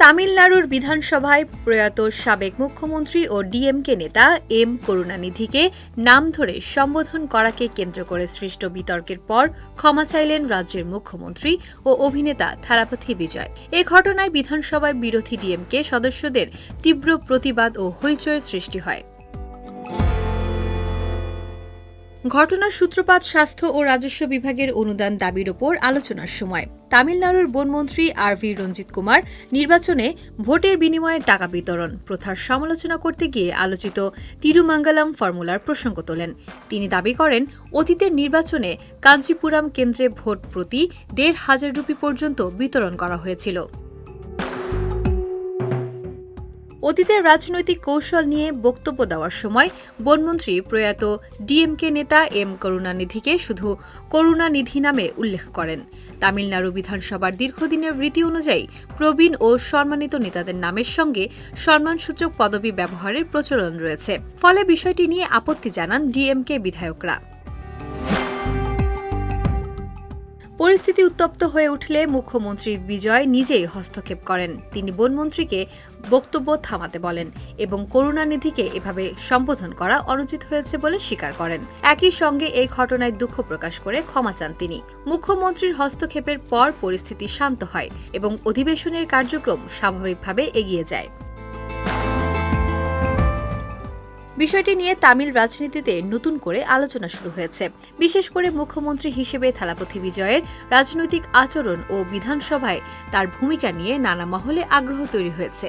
তামিলনাড়ুর বিধানসভায় প্রয়াত সাবেক মুখ্যমন্ত্রী ও ডিএমকে নেতা এম করুণানিধিকে নাম ধরে সম্বোধন করাকে কেন্দ্র করে সৃষ্ট বিতর্কের পর ক্ষমা চাইলেন রাজ্যের মুখ্যমন্ত্রী ও অভিনেতা থালাপথি বিজয়। এ ঘটনায় বিধানসভায় বিরোধী ডিএমকে সদস্যদের তীব্র প্রতিবাদ ও হইচইয়ের সৃষ্টি হয়। ঘটনার সূত্রপাত স্বাস্থ্য ও রাজস্ব বিভাগের অনুদান দাবির ওপর আলোচনার সময়। তামিলনাড়ুর বনমন্ত্রী আর.ভি. রঞ্জিত কুমার নির্বাচনে ভোটের বিনিময়ে টাকা বিতরণ প্রথার সমালোচনা করতে গিয়ে আলোচিত তিরুমঙ্গলম ফর্মুলার প্রসঙ্গ তোলেন। তিনি দাবি করেন, অতীতের নির্বাচনে কাঞ্চিপুরাম কেন্দ্রে ভোট প্রতি ১,৫০০ রুপি পর্যন্ত বিতরণ করা হয়েছিল। অতীতের রাজনৈতিক কৌশল নিয়ে বক্তব্য দেওয়ার সময় বনমন্ত্রী প্রয়াত ডিএমকে নেতা এম করুণানিধিকে শুধু করুণানিধি নামে উল্লেখ করেন। তামিলনাড়ু বিধানসভার দীর্ঘদিনের রীতি অনুযায়ী প্রবীণ ও সম্মানিত নেতাদের নামের সঙ্গে সম্মানসূচক পদবি ব্যবহারের প্রচলন রয়েছে। ফলে বিষয়টি নিয়ে আপত্তি জানান ডিএমকে বিধায়করা। পরিস্থিতি উত্তপ্ত হয়ে উঠলে মুখ্যমন্ত্রী বিজয় নিজেই হস্তক্ষেপ করেন। তিনি বনমন্ত্রীকে বক্তব্য থামাতে বলেন এবং করুণানিধিকে এভাবে সম্বোধন করা অনুচিত হয়েছে বলে স্বীকার করেন। একই সঙ্গে এই ঘটনায় দুঃখ প্রকাশ করে ক্ষমা চান তিনি। মুখ্যমন্ত্রীর হস্তক্ষেপের পর পরিস্থিতি শান্ত হয় এবং অধিবেশনের কার্যক্রম স্বাভাবিকভাবে এগিয়ে যায়। বিষয়টি নিয়ে তামিল রাজনীতিতে নতুন করে আলোচনা শুরু হয়েছে। বিশেষ করে মুখ্যমন্ত্রী হিসেবে থালাপথি বিজয়ের রাজনৈতিক আচরণ ও বিধানসভায় তার ভূমিকা নিয়ে নানা মহলে আগ্রহ তৈরি হয়েছে।